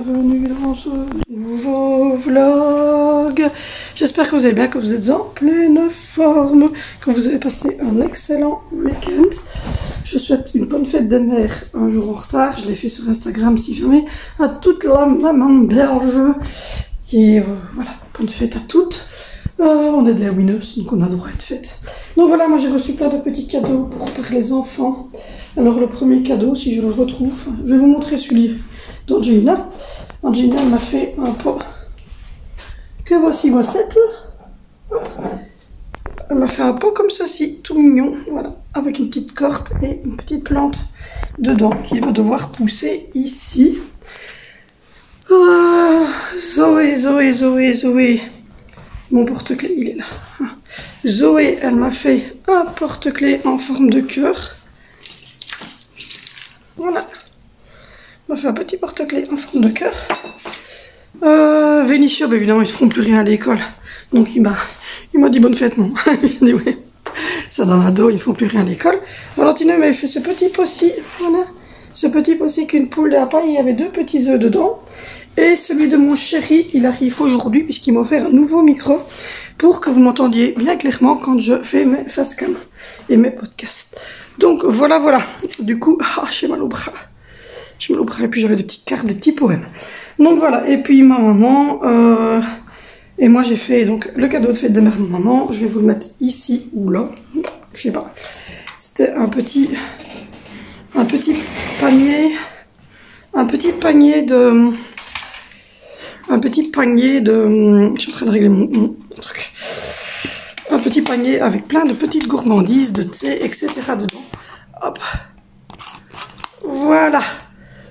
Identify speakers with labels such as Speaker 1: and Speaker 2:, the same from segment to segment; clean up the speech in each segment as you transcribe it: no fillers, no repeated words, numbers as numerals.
Speaker 1: bienvenue dans ce nouveau vlog. J'espère que vous allez bien, que vous êtes en pleine forme, que vous avez passé un excellent week-end. Je souhaite une bonne fête des mères un jour en retard, je l'ai fait sur Instagram si jamais, à toute la maman belge. Et voilà, bonne fête à toutes. On est des winners, donc on a droit à une fête. Donc voilà, moi j'ai reçu plein de petits cadeaux pour les enfants. Alors le premier cadeau, si je le retrouve, je vais vous montrer celui d'Angelina. Angelina m'a fait un pot que voici. Elle m'a fait un pot comme ceci, tout mignon, voilà, avec une petite corde et une petite plante dedans qui va devoir pousser ici. Zoé. Mon porte-clés, il est là. Zoé, elle m'a fait un porte-clés en forme de cœur. Voilà. Elle m'a fait un petit porte-clés en forme de cœur. Vénitieux, bah évidemment, ils ne feront plus rien à l'école. Donc il m'a dit bonne fête, non. Il a dit ouais. Ça dans la dos, ils ne font plus rien à l'école. Valentine m'avait fait ce petit pot-ci. Voilà. Ce petit pot-ci qu'une poule de lapin, il y avait 2 petits œufs dedans. Et celui de mon chéri, il arrive aujourd'hui puisqu'il m'a offert un nouveau micro pour que vous m'entendiez bien clairement quand je fais mes facecam et mes podcasts. Donc voilà. Du coup, j'ai mal au bras. Et puis j'avais des petites cartes, des petits poèmes. Donc voilà. Et puis ma maman, et moi j'ai fait donc le cadeau de fête de ma maman. Je vais vous le mettre ici ou là. Je sais pas. C'était un petit panier. Un petit panier de... Je suis en train de régler mon truc. Un petit panier avec plein de petites gourmandises, de thé, etc. dedans. Hop. Voilà.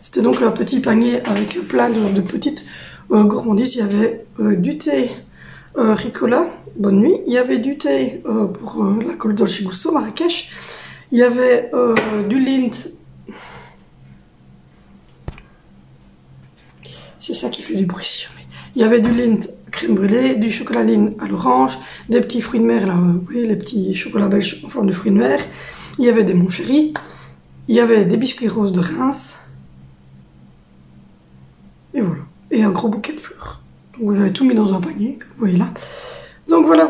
Speaker 1: C'était donc un petit panier avec plein de petites gourmandises. Il y avait du thé Ricola, bonne nuit. Il y avait du thé pour la Col Dolce Gusto, Marrakech. Il y avait du Lindt. C'est ça qui fait du bruit, si jamais. Il y avait du Lindt crème brûlée, du chocolat Lindt à l'orange, des petits fruits de mer, là, vous voyez, les petits chocolats belges en forme de fruits de mer. Il y avait des mon chéri. Il y avait des biscuits roses de Reims. Et voilà. Et un gros bouquet de fleurs. Donc, vous avez tout mis dans un panier, comme vous voyez là. Donc, voilà.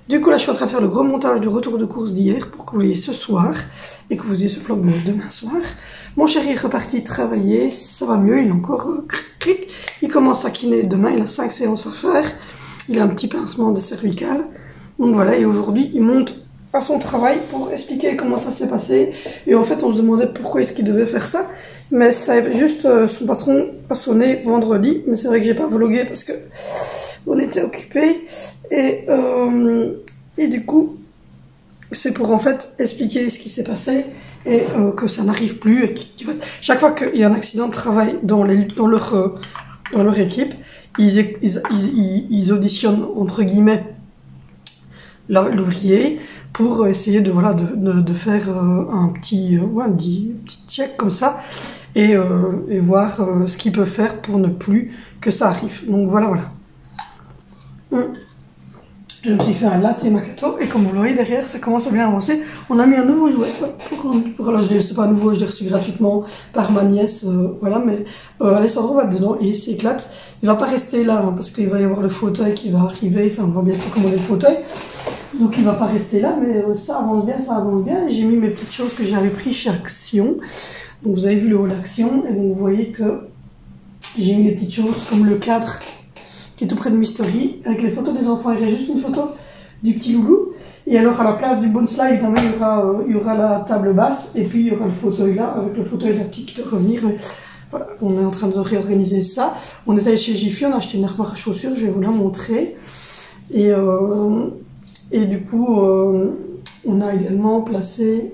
Speaker 1: Du coup, là, je suis en train de faire le gros montage du retour de course d'hier pour que vous voyez ce soir et que vous ayez ce vlog demain soir. Mon chéri est reparti travailler, ça va mieux, il est encore il commence à kiné demain, il a 5 séances à faire, il a un petit pincement de cervical. Donc voilà, et aujourd'hui, il monte à son travail pour expliquer comment ça s'est passé. Et en fait, on se demandait pourquoi est-ce qu'il devait faire ça. Mais ça, juste, son patron a sonné vendredi, mais c'est vrai que j'ai pas vlogué parce que on était occupés. Et du coup, c'est pour en fait expliquer ce qui s'est passé et que ça n'arrive plus. Et chaque fois qu'il y a un accident de travail dans leur équipe, ils auditionnent entre guillemets l'ouvrier pour essayer de faire un petit check comme ça et voir ce qu'ils peuvent faire pour ne plus que ça arrive. Donc voilà. Je me suis fait un latte macchiato et comme vous le voyez derrière, ça commence à bien avancer. On a mis un nouveau jouet. Voilà, c'est pas nouveau, je l'ai reçu gratuitement par ma nièce. Voilà, mais Alessandro va dedans et il s'éclate. Il va pas rester là parce qu'il va y avoir le fauteuil qui va arriver. Enfin, on va bientôt commander le fauteuil. Donc il va pas rester là, mais ça avance bien. J'ai mis mes petites choses que j'avais pris chez Action. Donc vous avez vu le haut d'Action et donc vous voyez que j'ai mis les petites choses comme le cadre qui est tout près de Mystery, avec les photos des enfants. Il y a juste une photo du petit loulou. Et alors, à la place du bon slide, évidemment, il y aura la table basse. Et puis, il y aura le fauteuil là, avec le fauteuil de la petite qui doit revenir. Mais voilà, on est en train de réorganiser ça. On est allé chez Jiffy, on a acheté une armoire à chaussures. Je vais vous la montrer. Et du coup, on a également placé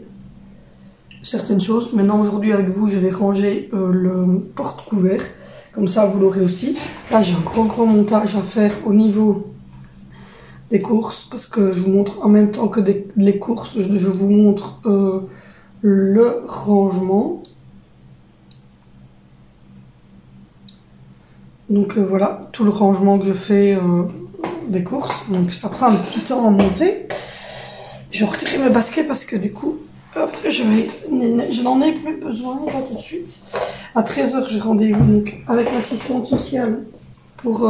Speaker 1: certaines choses. Maintenant, aujourd'hui, avec vous, je vais ranger le porte-couvert. Comme ça, vous l'aurez aussi. Là, j'ai un gros montage à faire au niveau des courses. Parce que je vous montre en même temps que les courses, je vous montre le rangement. Donc voilà, tout le rangement que je fais des courses. Donc ça prend un petit temps à monter. Je vais retirer mes baskets parce que du coup, hop, je n'en ai plus besoin là tout de suite. À 13 h, j'ai rendez-vous donc avec l'assistante sociale pour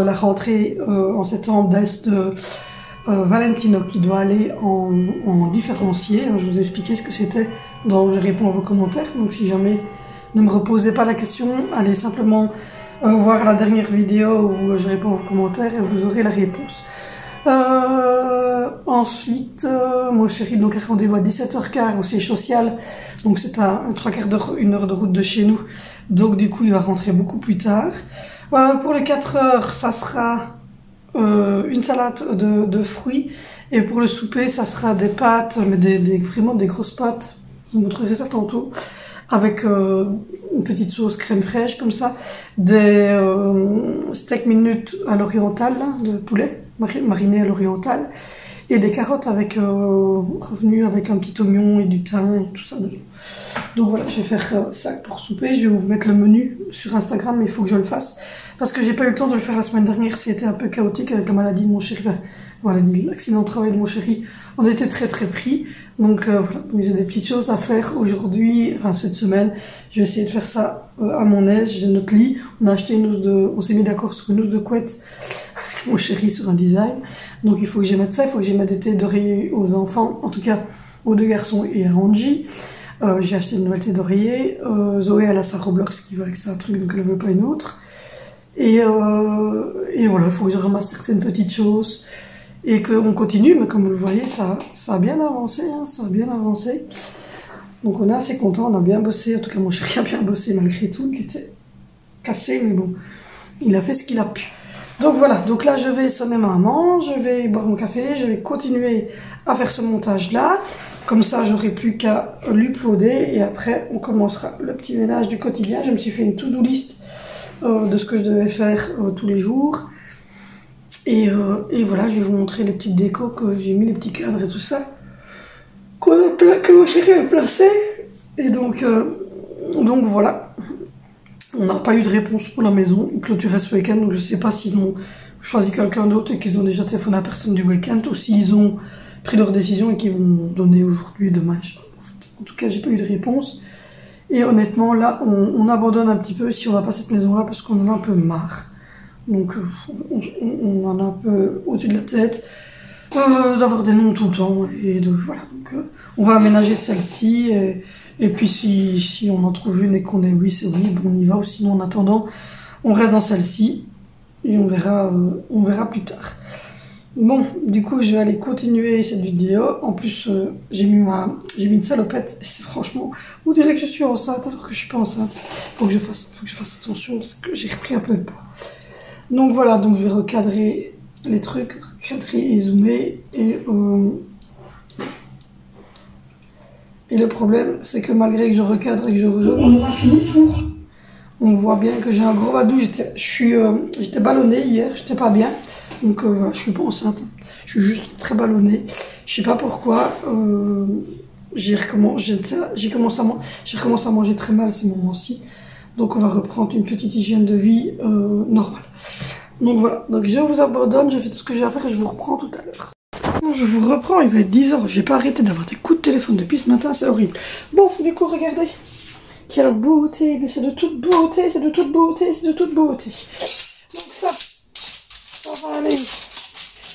Speaker 1: la rentrée en septembre d'Est de Valentino qui doit aller en différencié. Je vous ai expliqué ce que c'était, donc je réponds à vos commentaires. Donc si jamais ne me reposez pas la question, allez simplement voir la dernière vidéo où je réponds à vos commentaires et vous aurez la réponse. Ensuite, mon chéri donc a rendez-vous à 17 h 15 au siège social, donc c'est à 3/4 d'heure, 1 heure de route de chez nous, donc du coup il va rentrer beaucoup plus tard. Pour les 4 h, ça sera une salade de fruits, et pour le souper ça sera des pâtes, mais vraiment des grosses pâtes, je vous montrerai ça tantôt, avec une petite sauce crème fraîche comme ça, des steak minutes à l'oriental de poulet mariné à l'oriental, et des carottes avec revenu avec un petit oignon et du thym et tout ça dedans. Donc voilà, je vais faire ça pour souper. Je vais vous mettre le menu sur Instagram, mais il faut que je le fasse parce que j'ai pas eu le temps de le faire la semaine dernière. C'était un peu chaotique avec la maladie de mon chéri, l'accident de travail de mon chéri. On était très pris. Donc voilà, donc j'ai des petites choses à faire aujourd'hui, enfin cette semaine. Je vais essayer de faire ça à mon aise. J'ai notre lit. On a acheté on s'est mis d'accord sur une housse de couette avec mon chéri sur un design. Donc il faut que j'y mette ça, il faut que j'y mette des thés d'oreiller aux enfants, en tout cas aux 2 garçons et à Angie. J'ai acheté une nouvelle thé d'oreiller. Zoé elle a sa Roblox qui va avec ça, truc, donc elle veut pas une autre. Et voilà, il faut que je ramasse certaines petites choses et qu'on continue, mais comme vous le voyez, ça a bien avancé, hein, ça a bien avancé. Donc on est assez content, on a bien bossé, en tout cas mon chéri a bien bossé malgré tout, qui était cassé, mais bon, il a fait ce qu'il a pu. Donc voilà, donc là je vais sonner maman, je vais boire mon café, je vais continuer à faire ce montage là, comme ça j'aurai plus qu'à l'uploader et après on commencera le petit ménage du quotidien. Je me suis fait une to-do list de ce que je devais faire tous les jours, et voilà, je vais vous montrer les petites décos que j'ai mis, les petits cadres et tout ça que mon chéri a placé. Et donc voilà, on n'a pas eu de réponse pour la maison, ils clôturaient ce week-end, donc je sais pas s'ils ont choisi quelqu'un d'autre et qu'ils ont déjà téléphoné à personne du week-end, ou s'ils ont pris leur décision et qu'ils vont donner aujourd'hui, demain. En tout cas, j'ai pas eu de réponse. Et honnêtement, là, on abandonne un petit peu si on va pas cette maison-là parce qu'on en a un peu marre. Donc, on en a un peu au-dessus de la tête d'avoir des noms tout le temps. Et voilà. Donc, on va aménager celle-ci. Et puis, si on en trouve une et qu'on est oui, c'est oui, bon, on y va. Ou sinon, en attendant, on reste dans celle-ci. Et on verra plus tard. Bon, du coup, je vais aller continuer cette vidéo. En plus, j'ai mis une salopette. Et c'est franchement, on dirait que je suis enceinte alors que je suis pas enceinte. Faut que je fasse attention parce que j'ai repris un peu de poids. Donc voilà, donc je vais recadrer les trucs, recadrer et zoomer. Et le problème, c'est que malgré que je recadre et que je zoome, on aura fini pour. On voit bien que j'ai un gros badou. J'étais ballonnée hier, j'étais pas bien. Donc voilà, je suis pas enceinte, je suis juste très ballonnée. Je sais pas pourquoi. J'ai recommencé à manger très mal ces moments-ci. Donc on va reprendre une petite hygiène de vie normale. Donc voilà, donc je vous abandonne, je fais tout ce que j'ai à faire et je vous reprends tout à l'heure. Je vous reprends, il va être 10 h. J'ai pas arrêté d'avoir des coups de téléphone depuis ce matin, c'est horrible. Bon, du coup, regardez. Quelle beauté, mais c'est de toute beauté, c'est de toute beauté, c'est de toute beauté. Donc ça va aller.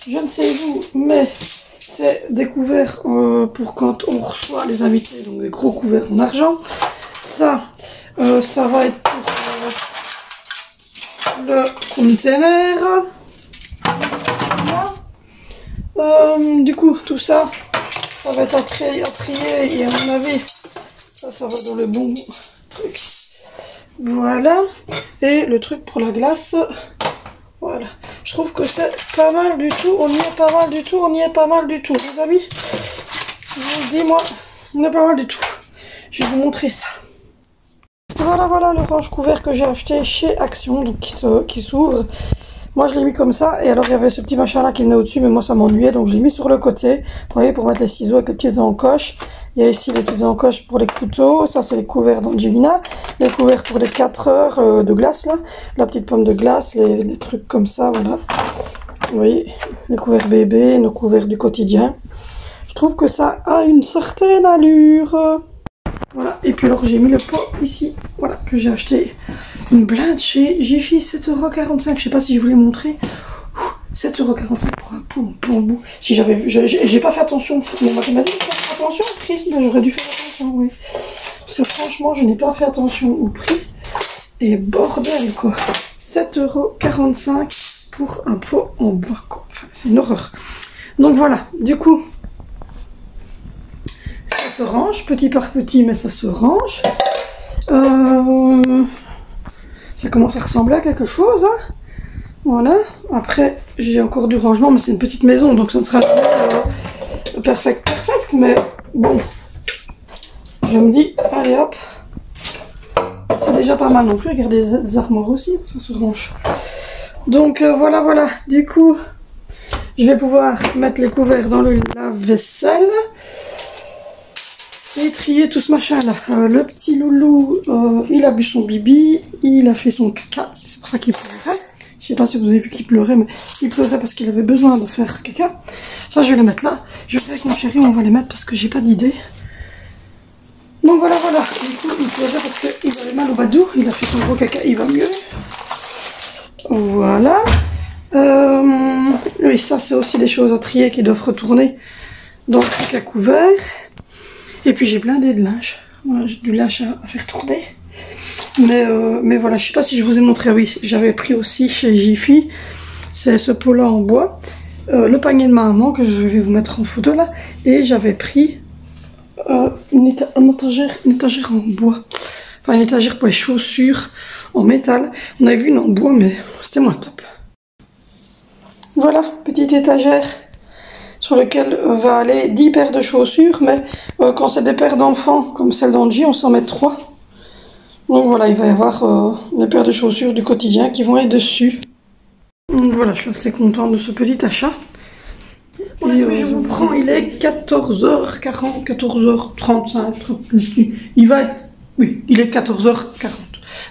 Speaker 1: Je ne sais vous, mais c'est des couverts pour quand on reçoit les invités, donc des gros couverts en argent. Ça va être pour le container. Du coup, tout ça va être à trier et à mon avis, ça va dans le bon truc. Voilà. Et le truc pour la glace. Voilà. Je trouve que c'est pas mal du tout. On y est pas mal du tout. On y est pas mal du tout. Les amis, je vous dis, moi, on est pas mal du tout. Je vais vous montrer ça. Voilà le range couvert que j'ai acheté chez Action, donc qui s'ouvre. Moi je l'ai mis comme ça, et alors il y avait ce petit machin là qui venait au-dessus, mais moi ça m'ennuyait, donc je l'ai mis sur le côté. Vous voyez, pour mettre les ciseaux avec les pièces d'encoche. Il y a ici les pièces d'encoche pour les couteaux, ça c'est les couverts d'Angelina, les couverts pour les 4 heures de glace là, la petite pomme de glace, les trucs comme ça, voilà. Vous voyez, les couverts bébés, nos couverts du quotidien. Je trouve que ça a une certaine allure. Voilà, et puis alors j'ai mis le pot ici, voilà, que j'ai acheté une blinde chez Jiffy, 7,45 €. Je sais pas si je vous l'ai montré. 7,45 € pour un pot en bout. Si j'ai pas fait attention, mais moi m'a dit de faire attention au prix, mais j'aurais dû faire attention, oui. Parce que franchement, je n'ai pas fait attention au prix. Et bordel quoi, 7,45 € pour un pot en bois quoi. Enfin, c'est une horreur. Donc voilà, du coup, ça se range, petit par petit, mais ça se range. Ça commence à ressembler à quelque chose, hein. Voilà, après j'ai encore du rangement, mais c'est une petite maison, donc ça ne sera jamais perfect, mais bon, je me dis, allez hop, c'est déjà pas mal non plus. Regardez des armoires aussi, ça se range. Donc voilà, du coup, je vais pouvoir mettre les couverts dans le lave-vaisselle et trier tout ce machin là. Le petit loulou, il a bu son bibi, il a fait son caca, c'est pour ça qu'il pleurait. Je sais pas si vous avez vu qu'il pleurait, mais il pleurait parce qu'il avait besoin de faire caca. Ça, je vais les mettre là. Je vais avec mon chéri, on va les mettre parce que j'ai pas d'idée. Donc voilà. Du coup, il pleurait parce qu'il avait mal au badou. Il a fait son gros caca, il va mieux. Voilà. Oui, ça, c'est aussi des choses à trier qui doivent retourner dans le truc à couvert. Et puis, j'ai blindé de linge. Voilà, j'ai du linge à faire tourner. Mais voilà, je sais pas si je vous ai montré, oui, j'avais pris aussi chez Jiffy, c'est ce pot-là en bois, le panier de ma maman que je vais vous mettre en photo là, et j'avais pris une étagère en bois, enfin une étagère pour les chaussures en métal. On avait vu une en bois, mais c'était moins top. Voilà, petite étagère sur laquelle va aller 10 paires de chaussures, mais quand c'est des paires d'enfants comme celle d'Angie, on s'en met 3. Donc voilà, il va y avoir les paires de chaussures du quotidien qui vont être dessus. Donc voilà, je suis assez contente de ce petit achat. Et je vous prends, il est 14h40, 14h35. Il va être... Oui, il est 14h40.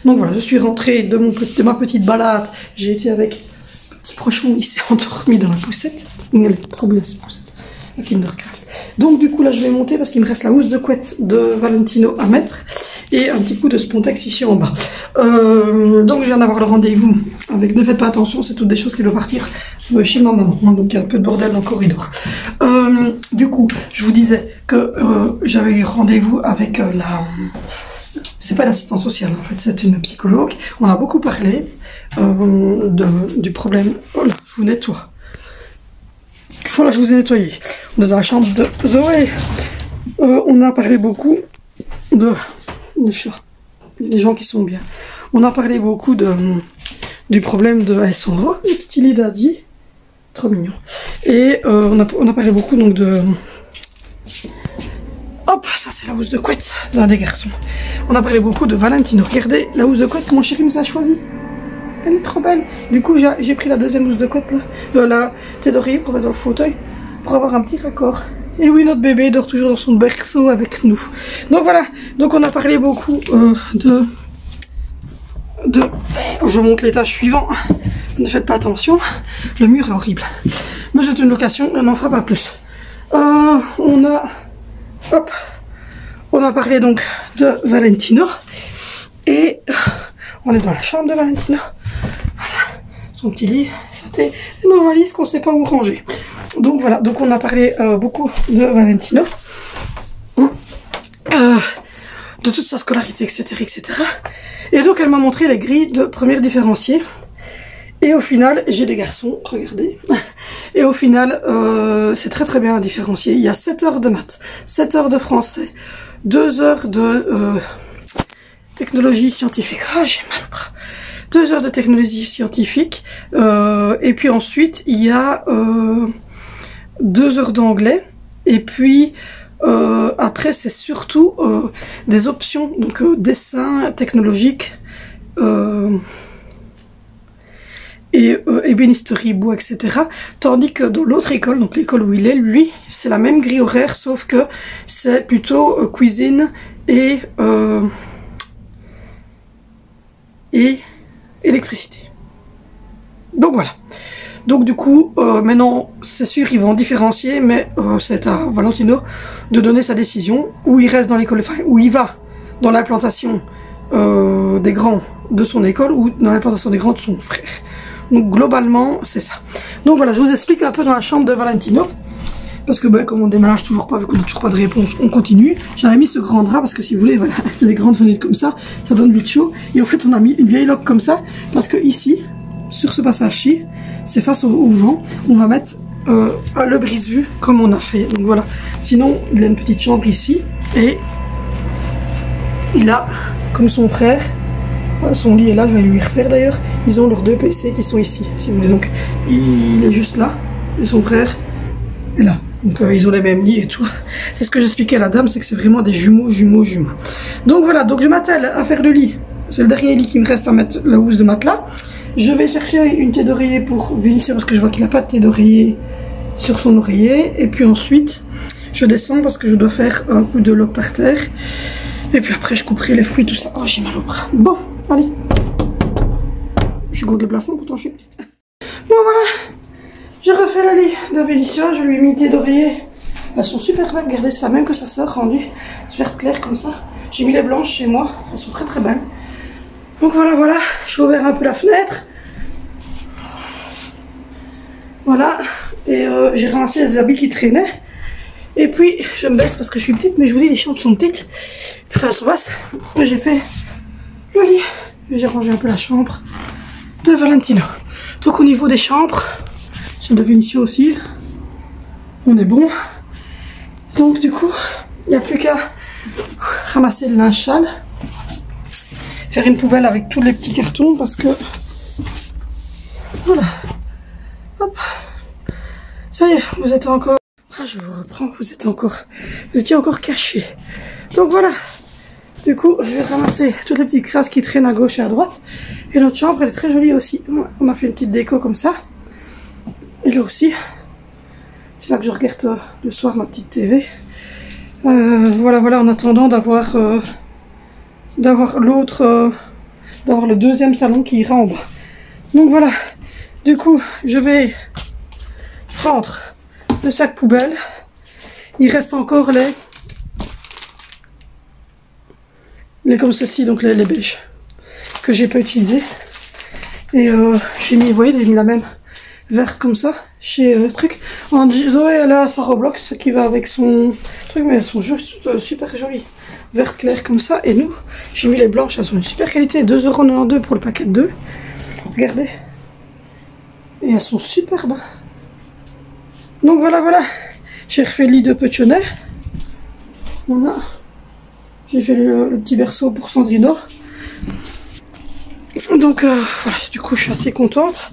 Speaker 1: Donc voilà, je suis rentrée de ma petite balade. J'ai été avec le petit prochon, il s'est endormi dans la poussette. Il est trop bien cette poussette, la Kindercraft. Donc du coup là, je vais monter parce qu'il me reste la housse de couette de Valentino à mettre. Et un petit coup de Spontex ici en bas. Donc je viens d'avoir le rendez-vous avec Ne faites pas attention, c'est toutes des choses qui doivent partir chez ma maman. Donc il y a un peu de bordel dans le corridor. Du coup, je vous disais que j'avais eu rendez-vous avec la... C'est pas l'assistante sociale en fait, c'est une psychologue. On a beaucoup parlé du problème... Oh là, je vous nettoie. Voilà, je vous ai nettoyé. On est dans la chambre de Zoé. On a parlé beaucoup de... des chats, des gens qui sont bien. On a parlé beaucoup du problème de Alessandro, le petit lit d'Adi, trop mignon. Et on a parlé beaucoup donc de... Hop, ça c'est la housse de couette d'un des garçons. On a parlé beaucoup de Valentino. Regardez la housse de couette que mon chéri nous a choisi. Elle est trop belle. Du coup j'ai pris la deuxième housse de couette là, de la tête d'oreiller pour mettre dans le fauteuil, pour avoir un petit raccord. Et oui, notre bébé dort toujours dans son berceau avec nous. Donc voilà, donc on a parlé beaucoup je monte l'étage suivant. Ne faites pas attention, le mur est horrible. Mais c'est une location, on n'en fera pas plus. On a parlé donc de Valentino. Et on est dans la chambre de Valentino. Voilà, son petit lit, c'était nos valises qu'on ne sait pas où ranger. Donc voilà, donc on a parlé beaucoup de Valentino, de toute sa scolarité, etc. Et donc elle m'a montré les grilles de première différenciée. Et au final, j'ai des garçons, regardez. Et au final, c'est très bien à différencier. Il y a 7 heures de maths, 7 heures de français, 2 heures de technologie scientifique. Ah, j'ai mal au bras. 2 heures de technologie scientifique. Et puis ensuite, il y a... 2 heures d'anglais, et puis après c'est surtout des options, donc dessin technologique et ébénisterie, bois, etc. Tandis que dans l'autre école, donc l'école où il est, lui, c'est la même grille horaire, sauf que c'est plutôt cuisine et électricité. Donc voilà. Donc du coup, maintenant, c'est sûr, ils vont différencier, mais c'est à Valentino de donner sa décision, où il reste dans l'école, enfin, où il va dans l'implantation des grands de son école, ou dans l'implantation des grands de son frère. Donc globalement, c'est ça. Donc voilà, je vous explique un peu dans la chambre de Valentino. Parce que comme on déménage toujours pas, vu qu'on n'a toujours pas de réponse, on continue. J'avais mis ce grand drap parce que si vous voulez, voilà, il fait des grandes fenêtres comme ça donne vite chaud. Et en fait, on a mis une vieille loque comme ça, parce que ici, sur ce passage-ci, c'est face aux gens, on va mettre le brise-vue comme on a fait. Donc voilà. Sinon, il a une petite chambre ici et il a, comme son frère, son lit est là, je vais lui refaire d'ailleurs. Ils ont leurs 2 PC qui sont ici, si vous voulez. Donc, il est juste là et son frère est là. Donc ils ont les mêmes lits et tout. C'est ce que j'expliquais à la dame, c'est que c'est vraiment des jumeaux. Donc voilà, donc je m'attelle à faire le lit. C'est le dernier lit qui me reste à mettre la housse de matelas. Je vais chercher une thé d'oreiller pour Vinicius parce que je vois qu'il n'a pas de thé d'oreiller sur son oreiller. Et puis ensuite, je descends parce que je dois faire un coup de loc par terre. Et puis après, je couperai les fruits, tout ça. Oh, j'ai mal au bras. Bon, allez. Je suis contre le plafond, pourtant je suis petite. Bon, voilà. Je refais le lit de Vélicia, je lui ai mis des d'oreiller. Elles sont super belles, regardez, c'est la même que sa soeur, rendue verte claire comme ça. J'ai mis les blanches chez moi, elles sont très très belles. Donc voilà, j'ai ouvert un peu la fenêtre. Voilà, et j'ai ramassé les habits qui traînaient. Et puis, je me baisse parce que je suis petite, mais je vous dis, les chambres sont petites. Enfin, elles sont basses. J'ai fait le lit, et j'ai rangé un peu la chambre de Valentino. Donc au niveau des chambres, celle de Vinicius aussi, on est bon. Donc du coup, il n'y a plus qu'à ramasser le linge sale, faire une poubelle avec tous les petits cartons parce que voilà. Hop, ça y est, vous êtes encore. Ah, je vous reprends, vous étiez encore cachés. Donc voilà. Du coup, je vais ramasser toutes les petites crasses qui traînent à gauche et à droite. Et notre chambre, elle est très jolie aussi. On a fait une petite déco comme ça. Et là aussi, c'est là que je regarde le soir ma petite TV. Voilà, en attendant d'avoir le deuxième salon qui ira en bas. Donc voilà, du coup, je vais prendre le sac poubelle. Il reste encore les comme ceci, donc les beiges que j'ai pas utilisé. Et j'ai mis, vous voyez, j'ai mis la même vert comme ça chez truc. Zoé, elle a sa Roblox qui va avec son truc, mais elles sont juste super jolies, vert clair comme ça. Et nous, j'ai mis les blanches, elles sont une super qualité, 2,92 € pour le paquet de 2. Regardez, et elles sont superbes. Donc voilà, j'ai refait le lit de Petchonnet. Voilà, j'ai fait le petit berceau pour Sandrino. Donc voilà, du coup je suis assez contente.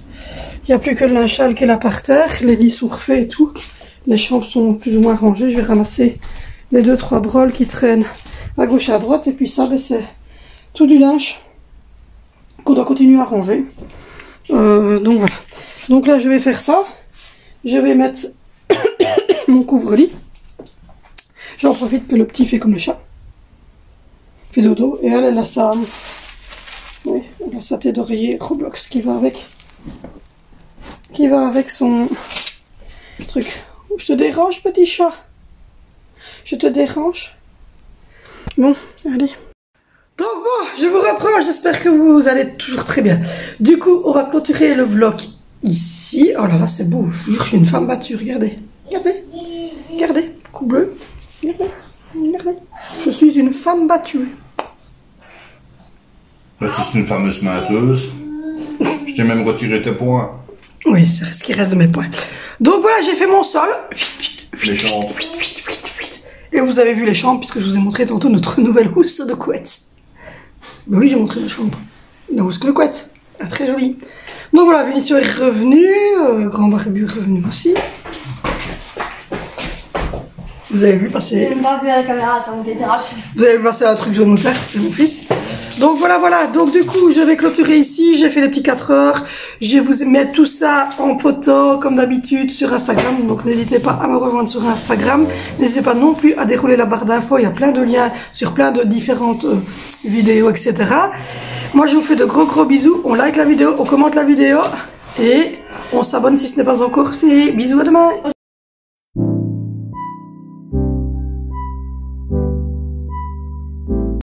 Speaker 1: Il n'y a plus que le linge sale qui est là par terre. Les lits sont refaits et tout. Les chambres sont plus ou moins rangées. Je vais ramasser les 2-3 broles qui traînent à gauche et à droite. Et puis ça, ben, c'est tout du linge qu'on doit continuer à ranger. Donc voilà. Donc là je vais faire ça. Je vais mettre mon couvre-lit. J'en profite que le petit fait comme le chat. Fait dodo. Et elle a sa... Oui, elle a sa thé d'oreiller Roblox qui va avec son truc. Je te dérange, petit chat? Je te dérange? Bon, allez. Donc bon, je vous reprends, j'espère que vous allez toujours très bien. Du coup, on va clôturer le vlog ici. Oh là là, c'est beau, je vous jure, je suis une femme battue, regardez. Regardez, coup bleu. Regardez. Je suis une femme battue.
Speaker 2: Là, tu es une fameuse menteuse. Je t'ai même retiré tes points.
Speaker 1: Oui, c'est ce qui reste de mes points. Donc voilà, j'ai fait mon sol.
Speaker 2: Les chambres.
Speaker 1: Et vous avez vu les chambres, puisque je vous ai montré tantôt notre nouvelle housse de couette. Ben oui, j'ai montré la chambre. La housse de couette. Elle est très jolie. Donc voilà, Vinicius est revenu. Grand Barbu est revenu aussi. Vous avez vu passer...
Speaker 3: J'ai pas vu à la caméra, attends, t'étais rapide.
Speaker 1: Vous avez vu passer un truc jaune ou vert, c'est mon fils. Donc voilà. Donc du coup, je vais clôturer ici. J'ai fait les petits 4 heures. Je vais vous mettre tout ça en photo, comme d'habitude, sur Instagram. Donc n'hésitez pas à me rejoindre sur Instagram. N'hésitez pas non plus à dérouler la barre d'infos. Il y a plein de liens sur plein de différentes vidéos, etc. Moi, je vous fais de gros bisous. On like la vidéo, on commente la vidéo. Et on s'abonne si ce n'est pas encore fait. Bisous, à demain.